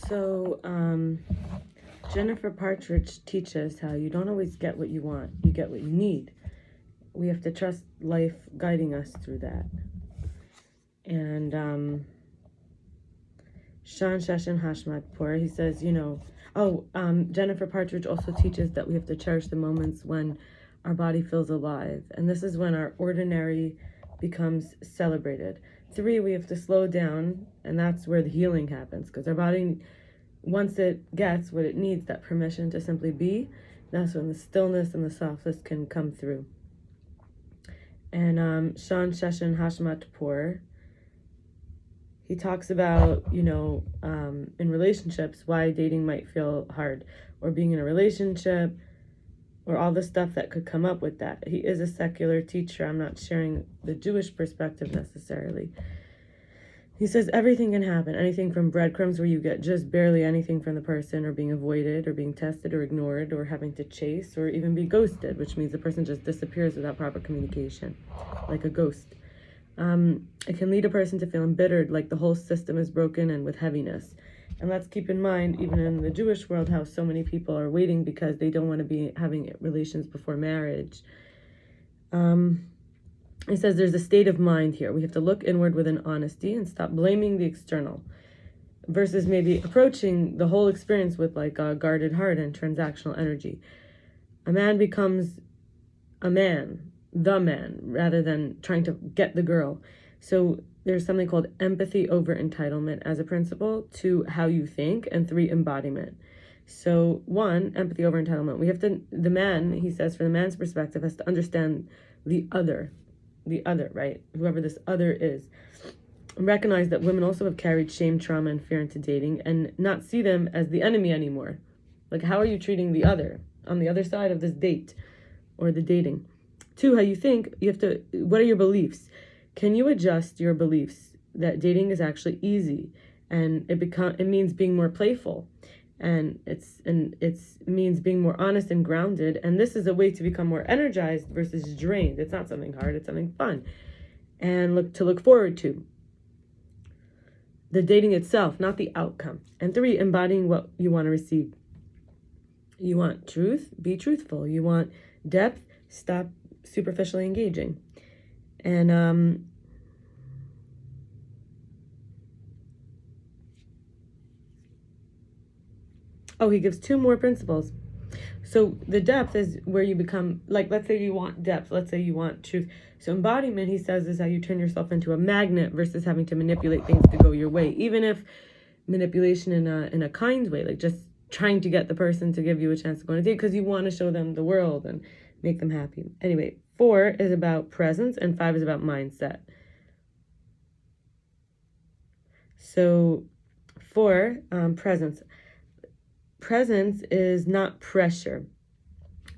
So, Jennifer Partridge teaches how you don't always get what you want, you get what you need. We have to trust life guiding us through that. And Shawn, sheshn, Hashmatpour, he says, Jennifer Partridge also teaches that we have to cherish the moments when our body feels alive. And this is when our ordinary becomes celebrated. 3, we have to slow down, and that's where the healing happens, because our body, once it gets what it needs, that permission to simply be, that's when the stillness and the softness can come through. And Shawn, sheshn, Hashmatpour, he talks about, in relationships, why dating might feel hard, or being in a relationship, or all the stuff that could come up with that. He is a secular teacher. I'm not sharing the Jewish perspective necessarily. He says everything can happen. Anything from breadcrumbs where you get just barely anything from the person, or being avoided, or being tested, or ignored, or having to chase, or even be ghosted, which means the person just disappears without proper communication, like a ghost. It can lead a person to feel embittered, like the whole system is broken, and with heaviness. And let's keep in mind, even in the Jewish world, how so many people are waiting because they don't want to be having relations before marriage. He says there's a state of mind here. We have to look inward with an honesty and stop blaming the external, versus maybe approaching the whole experience with like a guarded heart and transactional energy. A man becomes a man, the man, rather than trying to get the girl. So there's something called empathy over entitlement as a principle, 2, how you think, and 3, embodiment. So 1, empathy over entitlement. We have to, the man, he says, from the man's perspective, has to understand the other, right? Whoever this other is. Recognize that women also have carried shame, trauma, and fear into dating, and not see them as the enemy anymore. Like, how are you treating the other on the other side of this date or the dating? 2, how you think. You have to, what are your beliefs? Can you adjust your beliefs that dating is actually easy, and it means being more playful, and it means being more honest and grounded, and this is a way to become more energized versus drained. It's not something hard, it's something fun and look forward to. The dating itself, not the outcome. And 3, embodying what you want to receive. You want truth, be truthful. You want depth, stop superficially engaging. And he gives 2 more principles. So the depth is where you become, like, let's say you want depth, let's say you want truth. So embodiment, he says, is how you turn yourself into a magnet versus having to manipulate things to go your way, even if manipulation in a kind way, like just trying to get the person to give you a chance to go on a date because you want to show them the world and make them happy. Anyway, 4 is about presence, and 5 is about mindset. So 4, presence. Presence is not pressure.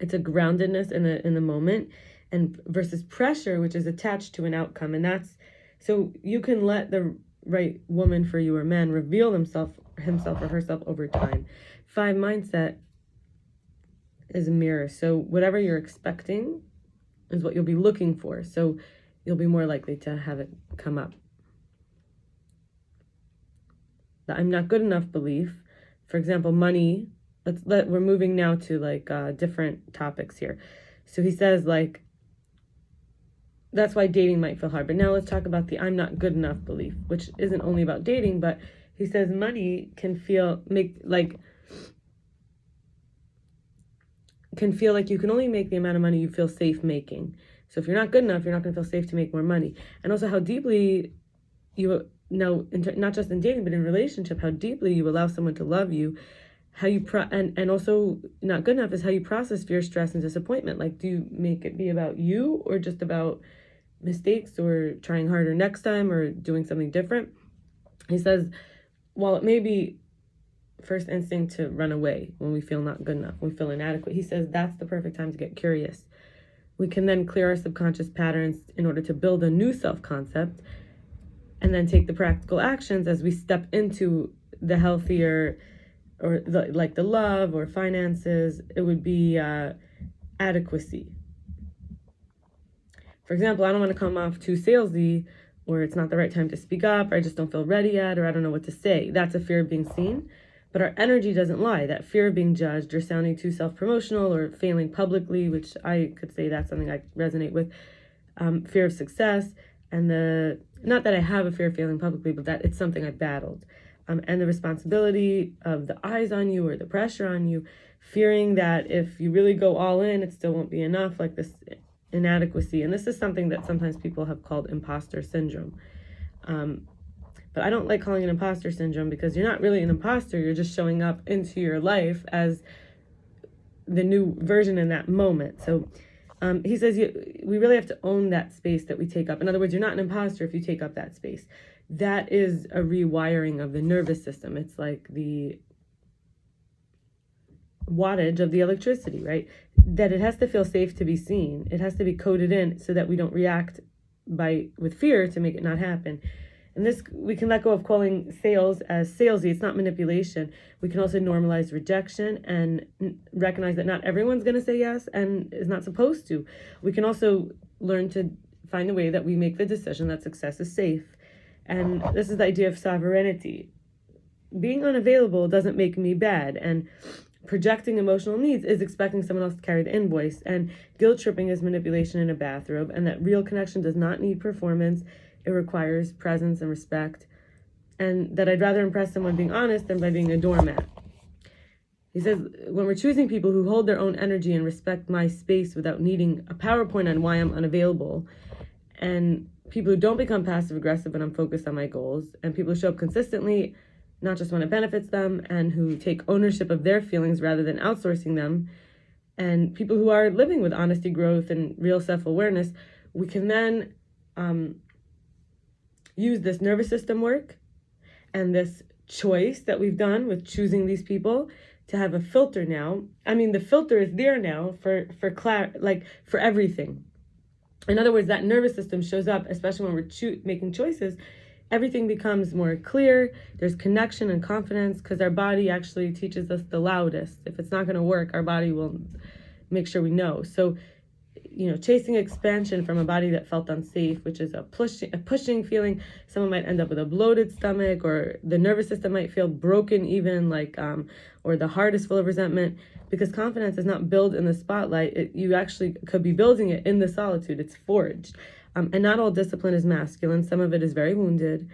It's a groundedness in the moment, and versus pressure, which is attached to an outcome. And that's, so you can let the right woman for you or man reveal himself or herself over time. 5, mindset is a mirror. So whatever you're expecting is what you'll be looking for. So you'll be more likely to have it come up. The I'm not good enough belief. For example, money. We're moving now to like different topics here. So he says like, that's why dating might feel hard. But now let's talk about the I'm not good enough belief, which isn't only about dating, but he says money can feel like you can only make the amount of money you feel safe making. So if you're not good enough, you're not going to feel safe to make more money. And also how deeply you know, not just in dating, but in relationship, how deeply you allow someone to love you, how you and also not good enough is how you process fear, stress, and disappointment. Like, do you make it be about you or just about mistakes or trying harder next time or doing something different? He says, while it may be first instinct to run away when we feel not good enough, when we feel inadequate, he says that's the perfect time to get curious. We can then clear our subconscious patterns in order to build a new self-concept, and then take the practical actions as we step into the healthier, or the love or finances. It would be adequacy. For example, I don't want to come off too salesy, or it's not the right time to speak up, or I just don't feel ready yet, or I don't know what to say. That's a fear of being seen. but our energy doesn't lie. That fear of being judged or sounding too self-promotional or failing publicly, which I could say that's something I resonate with, fear of success, and not that I have a fear of failing publicly, but that it's something I've battled. And the responsibility of the eyes on you or the pressure on you, fearing that if you really go all in, it still won't be enough, like this inadequacy. And this is something that sometimes people have called imposter syndrome. But I don't like calling it imposter syndrome because you're not really an imposter. You're just showing up into your life as the new version in that moment. So he says we really have to own that space that we take up. In other words, you're not an imposter if you take up that space. That is a rewiring of the nervous system. It's like the wattage of the electricity, right? That it has to feel safe to be seen. It has to be coded in so that we don't react with fear to make it not happen. And this, we can let go of calling sales as salesy. It's not manipulation. We can also normalize rejection and recognize that not everyone's going to say yes and is not supposed to. We can also learn to find a way that we make the decision that success is safe. And this is the idea of sovereignty. Being unavailable doesn't make me bad. And projecting emotional needs is expecting someone else to carry the invoice. And guilt tripping is manipulation in a bathrobe. And that real connection does not need performance. It requires presence and respect. And that I'd rather impress someone being honest than by being a doormat. He says, when we're choosing people who hold their own energy and respect my space without needing a PowerPoint on why I'm unavailable, and people who don't become passive aggressive when I'm focused on my goals, and people who show up consistently, not just when it benefits them, and who take ownership of their feelings rather than outsourcing them, and people who are living with honesty, growth, and real self-awareness, we can then use this nervous system work and this choice that we've done with choosing these people to have a filter now. I mean, the filter is there now for everything. In other words, that nervous system shows up, especially when we're making choices. Everything becomes more clear. There's connection and confidence because our body actually teaches us the loudest. If it's not going to work, our body will make sure we know. So, chasing expansion from a body that felt unsafe, which is a pushing feeling. Someone might end up with a bloated stomach, or the nervous system might feel broken even, or the heart is full of resentment, because confidence is not built in the spotlight. You actually could be building it in the solitude. It's forged. And not all discipline is masculine. Some of it is very wounded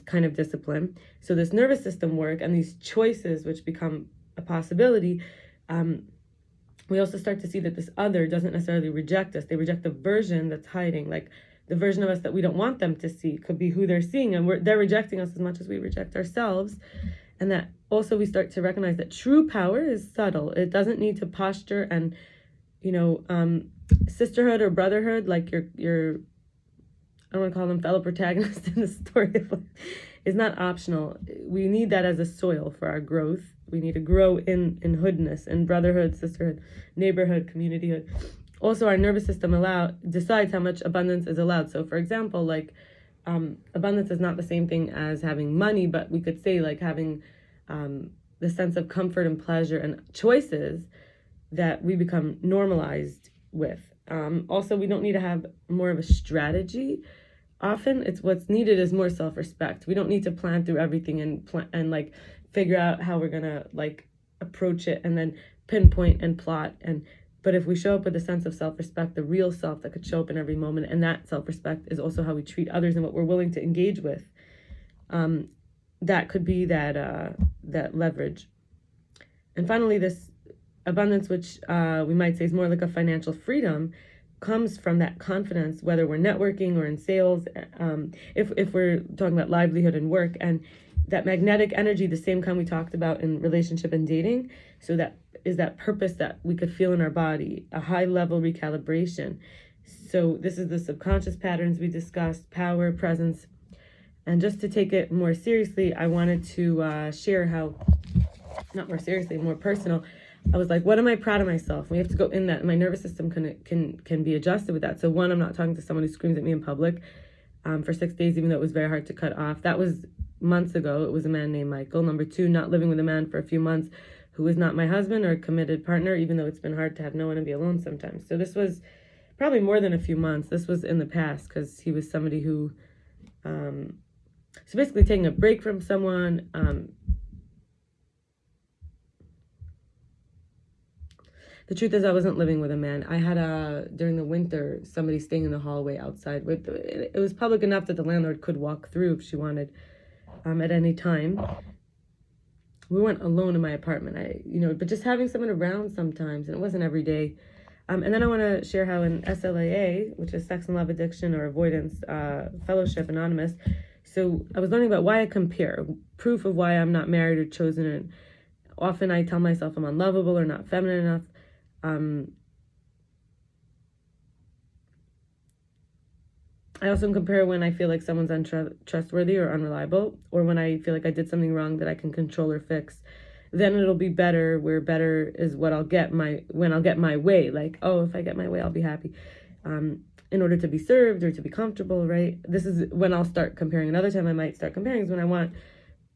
kind of discipline. So this nervous system work and these choices, which become a possibility, we also start to see that this other doesn't necessarily reject us. They reject the version that's hiding, like the version of us that we don't want them to see could be who they're seeing, and they're rejecting us as much as we reject ourselves. And that also we start to recognize that true power is subtle. It doesn't need to posture and, sisterhood or brotherhood, like your I don't want to call them fellow protagonists in the story, is not optional. We need that as a soil for our growth. We need to grow in hoodness, in brotherhood, sisterhood, neighborhood, communityhood. Also, our nervous system decides how much abundance is allowed. So, for example, abundance is not the same thing as having money, but we could say having the sense of comfort and pleasure and choices that we become normalized with. Also, we don't need to have more of a strategy. Often, it's what's needed is more self-respect. We don't need to plan through everything and figure out how we're gonna approach it and then pinpoint and plot. But if we show up with a sense of self-respect, the real self that could show up in every moment, and that self-respect is also how we treat others and what we're willing to engage with. That could be that leverage. And finally, this abundance, which we might say is more like a financial freedom, comes from that confidence, whether we're networking or in sales, if we're talking about livelihood and work, and that magnetic energy, the same kind we talked about in relationship and dating. So that is that purpose that we could feel in our body, a high level recalibration. So this is the subconscious patterns we discussed, power, presence. And just to take it more seriously, I wanted to share how, not more seriously, more personal, I was like, what am I proud of myself? We have to go in that. My nervous system can be adjusted with that. So one, I'm not talking to someone who screams at me in public for 6 days, even though it was very hard to cut off. That was months ago. It was a man named Michael. Number two, not living with a man for a few months who is not my husband or a committed partner, even though it's been hard to have no one and be alone sometimes. So this was probably more than a few months. This was in the past because he was somebody who, so basically taking a break from someone, The truth is I wasn't living with a man. I had during the winter, somebody staying in the hallway outside. It was public enough that the landlord could walk through if she wanted at any time. We weren't alone in my apartment. But just having someone around sometimes, and it wasn't every day. And then I want to share how in SLAA, which is Sex and Love Addiction or Avoidance Fellowship Anonymous, so I was learning about why I compare, proof of why I'm not married or chosen. And often I tell myself I'm unlovable or not feminine enough. I also compare when I feel like someone's untrustworthy or unreliable, or when I feel like I did something wrong that I can control or fix. Then it'll be better, where better is what I'll get when I'll get my way. Like, oh, if I get my way, I'll be happy. In order to be served or to be comfortable, right? This is when I'll start comparing. Another time I might start comparing is when I want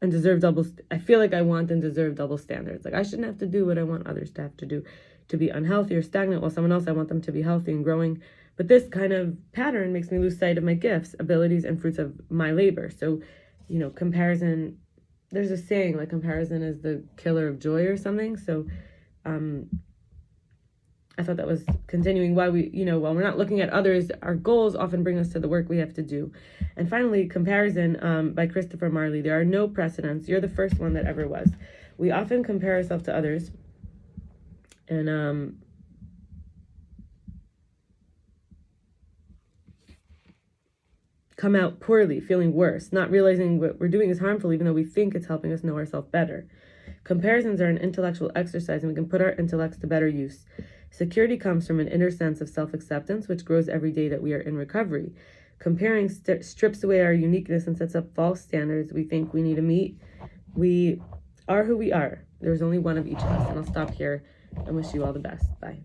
and deserve I feel like I want and deserve double standards. Like I shouldn't have to do what I want others to have to do to be unhealthy or stagnant, while someone else, I want them to be healthy and growing. But this kind of pattern makes me lose sight of my gifts, abilities, and fruits of my labor. So, comparison, there's a saying, like, comparison is the killer of joy or something. So I thought that was continuing why while we're not looking at others, our goals often bring us to the work we have to do. And finally, comparison by Christoper Marley. There are no precedents. You're the first one that ever was. We often compare ourselves to others and come out poorly, feeling worse, not realizing what we're doing is harmful, even though we think it's helping us know ourselves better. Comparisons are an intellectual exercise, and we can put our intellects to better use. Security comes from an inner sense of self-acceptance, which grows every day that we are in recovery. Comparing strips away our uniqueness and sets up false standards we think we need to meet. We are who we are. There's only one of each of us, and I'll stop here and wish you all the best. Bye.